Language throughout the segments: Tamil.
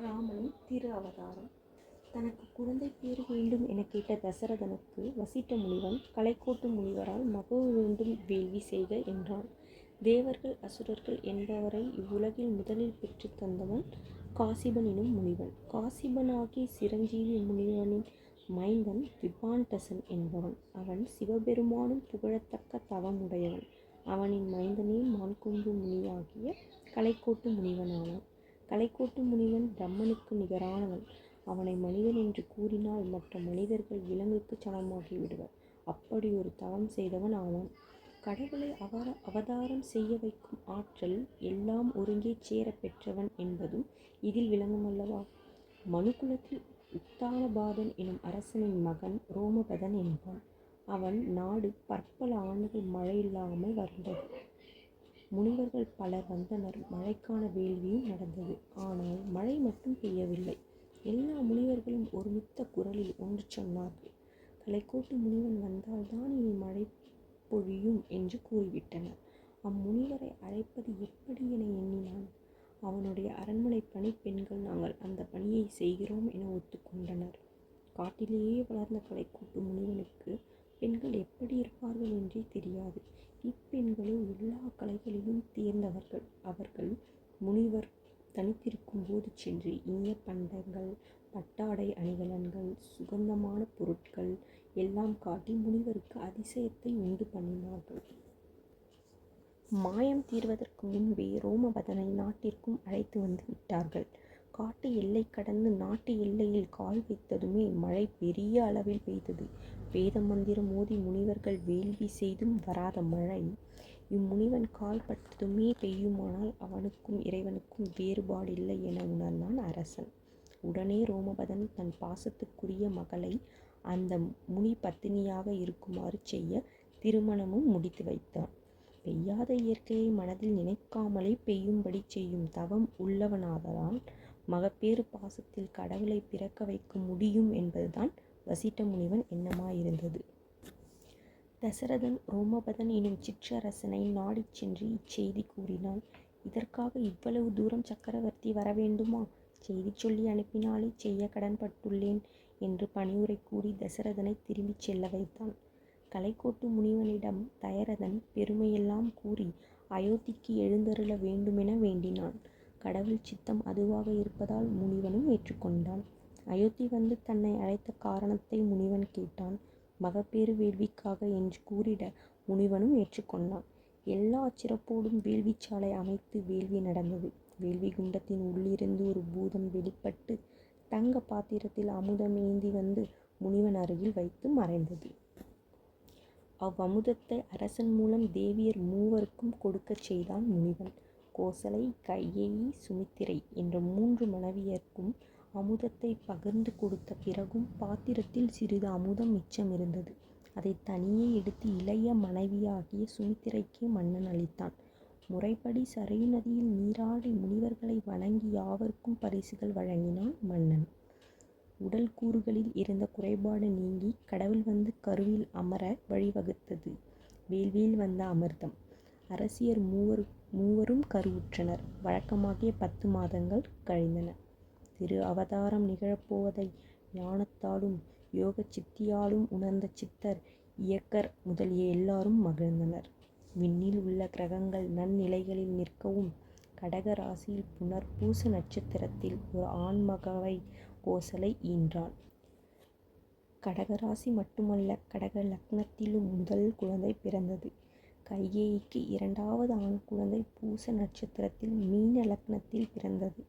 ராமனின் திரு அவதாரம். தனக்கு குழந்தை பேறு வேண்டும் என கேட்ட தசரதனுக்கு வசிட்ட முனிவன் கலைக்கோட்டு முனிவரால் மகவு வேண்டும் வேள்வி செய்க என்றான். தேவர்கள் அசுரர்கள் என்பவரை இவ்வுலகில் முதலில் பெற்று தந்தவன் காசிபன் எனும் முனிவன். காசிபனாகி சிரஞ்சீவி முனிவனின் மைந்தன் விபாண்டசன் என்பவன். அவன் சிவபெருமானும் புகழத்தக்க தவமுடையவன். அவனின் மைந்தனே மான்கொம்பு முனியாகிய கலைக்கோட்டு முனிவனானான். கலைக்கோட்டு முனிவன் பிரம்மனுக்கு நிகரானவன். அவனை மனிதன் என்று கூறினால் மற்ற மனிதர்கள் விலங்குக்கு சமமாகி விடுவர். அப்படி ஒரு தவம் செய்தவன் ஆவான். கடவுளை அவதாரம் செய்ய வைக்கும் ஆற்றல் எல்லாம் ஒருங்கே சேர பெற்றவன் என்பதும் இதில் விளங்குமல்லவா. மனுக்குலத்தில் உத்தானபாதன் எனும் அரசனின் மகன் ரோமபதன் என்பான். அவன் நாடு பற்பல ஆண்டுகள் மழையில்லாமல் வறண்டது. முனிவர்கள் பலர் வந்தனர். மழைக்கான வேள்வியும் நடந்தது. ஆனால் மழை மட்டும் பெய்யவில்லை. எல்லா முனிவர்களும் ஒருமித்த குரலில் ஒன்று சொன்னார்கள். கலைக்கோட்டு முனிவன் வந்தால்தான் இனி மழை பொழியும் என்று கூறிவிட்டனர். அம்முனிவரை அழைப்பது எப்படி என எண்ணினான். அவனுடைய அரண்மனை பணிப்பெண்கள் நாங்கள் அந்த பணியை செய்கிறோம் என ஒத்துக்கொண்டனர். காட்டிலேயே வளர்ந்த கலைக்கோட்டு முனிவனுக்கு பெண்கள் எப்படி இருப்பார்கள் என்றே தெரியாது. இப்பெண்களோ எல்லா கலைகளிலும் தேர்ந்தவர்கள். அவர்கள் முனிவர் தனித்திருக்கும் போது சென்று இனிய பண்டங்கள், பட்டாடை அணிகலன்கள், சுகந்தமான பொருட்கள் எல்லாம் காட்டி முனிவருக்கு அதிசயத்தை உண்டு பண்ணினார்கள். மாயம் தீர்வதற்கு முன்பே ரோமபதனை நாட்டிற்கும் அழைத்து வந்து விட்டார்கள். காட்டு எல்லை கடந்து நாட்டு எல்லையில் கால் வைத்ததுமே மழை பெரிய அளவில் பெய்தது. வேத மந்திரம் ஓதி முனிவர்கள் வேள்வி செய்தும் வராத மழை இம்முனிவன் கால் பட்டதுமே பெய்யுமானால் அவனுக்கும் இறைவனுக்கும் வேறுபாடில்லை என உணர்ந்தான் அரசன். உடனே ரோமபதன் தன் பாசத்துக்குரிய மகளை அந்த முனி பத்தினியாக இருக்குமாறு செய்ய திருமணமும் முடித்து வைத்தான். பெய்யாத இயற்கையை மனதில் நினைக்காமலே பெய்யும்படி செய்யும் தவம் உள்ளவனாதலால் மகப்பேறு பாசத்தில் கடவுளை பிறக்க வைக்க முடியும் என்பதுதான் வசிட்ட முனிவன் எண்ணமாயிருந்தது. தசரதன் ரோமபதன் எனும் சிற்றரசனை நாடிச் சென்று இச்செய்தி கூறினான். இதற்காக இவ்வளவு தூரம் சக்கரவர்த்தி வரவேண்டுமா? செய்தி சொல்லி அனுப்பினாலே செய்ய கடன்பட்டுள்ளேன் என்று பணிவுரை கூறி தசரதனை திரும்பிச் செல்ல வைத்தான். கலைக்கோட்டு முனிவனிடம் தயரதன் பெருமையெல்லாம் கூறி அயோத்திக்கு எழுந்தருள வேண்டுமென வேண்டினான். கடவுள் சித்தம் அதுவாக இருப்பதால் முனிவனும் ஏற்றுக்கொண்டான். அயோத்தி வந்து தன்னை அழைத்த காரணத்தை முனிவன் கேட்டான். மகப்பேறு வேள்விக்காக என்று கூறிட முனிவனும் ஏற்றுக்கொண்டான். எல்லா சிறப்போடும் வேள்விச்சாலை அமைத்து வேள்வி நடந்தது. வேள்வி குண்டத்தின் உள்ளிருந்து ஒரு பூதம் வெளிப்பட்டு தங்க பாத்திரத்தில் அமுதம் ஏந்தி வந்து முனிவன் அருகில் வைத்து மறைந்தது. அவ்வமுதத்தை அரசன் மூலம் தேவியர் மூவருக்கும் கொடுக்கச் செய்தான் முனிவன். கோசலை, கையேயி, சுமித்திரை என்ற 3 மனைவியர்க்கும் அமுதத்தை பகிர்ந்து கொடுத்த பிறகும் பாத்திரத்தில் சிறிது அமுதம் மிச்சம் இருந்தது. அதை தனியே எடுத்து இளைய மனைவியாகிய சுமித்திரைக்கே மன்னன் அளித்தான். முறைப்படி சரையு நதியில் நீராடி முனிவர்களை வணங்கி யாவருக்கும் பரிசுகள் வழங்கினான் மன்னன். உடல் கூறுகளில் இருந்த குறைபாடு நீங்கி கடவுள் வந்து கருவில் அமர வழிவகுத்தது வேள்வியில் வந்த அமிர்தம். அரசியர் மூவரும் கருவுற்றனர். வழக்கமாகிய 10 மாதங்கள் கழிந்தன. திரு அவதாரம் நிகழப்போவதை ஞானத்தாலும் யோக சித்தியாலும் உணர்ந்த சித்தர், இயக்கர் முதலிய எல்லாரும் மகிழ்ந்தனர். விண்ணில் உள்ள கிரகங்கள் நன்னிலைகளில் நிற்கவும் கடக ராசியில் புனர்பூச நட்சத்திரத்தில் ஒரு ஆண்மகவை கோசலை ஈன்றாள். கடகராசி மட்டுமல்ல, கடக லக்னத்திலும் முதல் குழந்தை பிறந்தது. கைகேயிக்கு 2வது ஆண் குழந்தை பூச நட்சத்திரத்தில் மீன லக்னத்தில் பிறந்தது.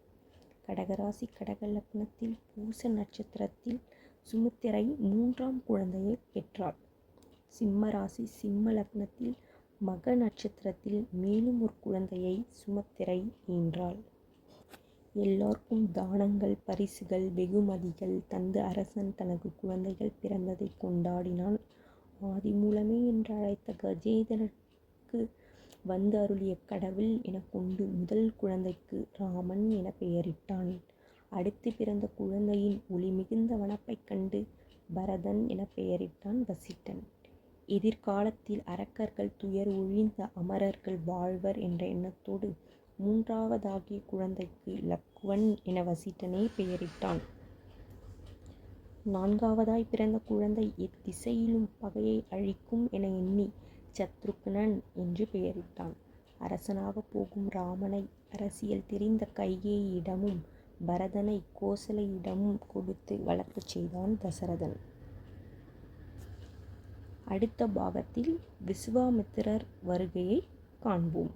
கடகராசி கடக லக்னத்தில் பூச நட்சத்திரத்தில் சுமித்திரை 3ஆம் குழந்தையை பெற்றாள். சிம்மராசி சிம்ம லக்னத்தில் மக நட்சத்திரத்தில் மேலும் ஒரு குழந்தையை சுமித்திரை ஈன்றாள். எல்லோருக்கும் தானங்கள், பரிசுகள், வெகுமதிகள் தந்து அரசன் தனக்கு குழந்தைகள் பிறந்ததை கொண்டாடினான். ஆதி மூலமே என்று அழைத்த கஜேந்திரனுக்கு வந்து அருளிய கடவுள் என கொண்டு முதல் குழந்தைக்கு ராமன் என பெயரிட்டான். அடுத்து பிறந்த குழந்தையின் ஒளி மிகுந்த வனப்பைக் கண்டு பரதன் என பெயரிட்டான் வசிட்டன். எதிர்காலத்தில் அரக்கர்கள் துயர் ஒழிந்த அமரர்கள் வாழ்வர் என்ற எண்ணத்தோடு மூன்றாவதாகிய குழந்தைக்கு லக்குவன் என வசிட்டனே பெயரிட்டான். நான்காவதாய் பிறந்த குழந்தை எத்திசையிலும் பகையை அழிக்கும் என எண்ணி சத்ருக்னன் என்று பெயரிட்டான். அரசனாக போகும் ராமனை அரசியல் தெரிந்த கைகேயியிடமும் பரதனை கோசலையிடமும் கொடுத்து வளர்க்கச் செய்தான் தசரதன். அடுத்த பாகத்தில் விசுவாமித்திரர் வருகையை காண்போம்.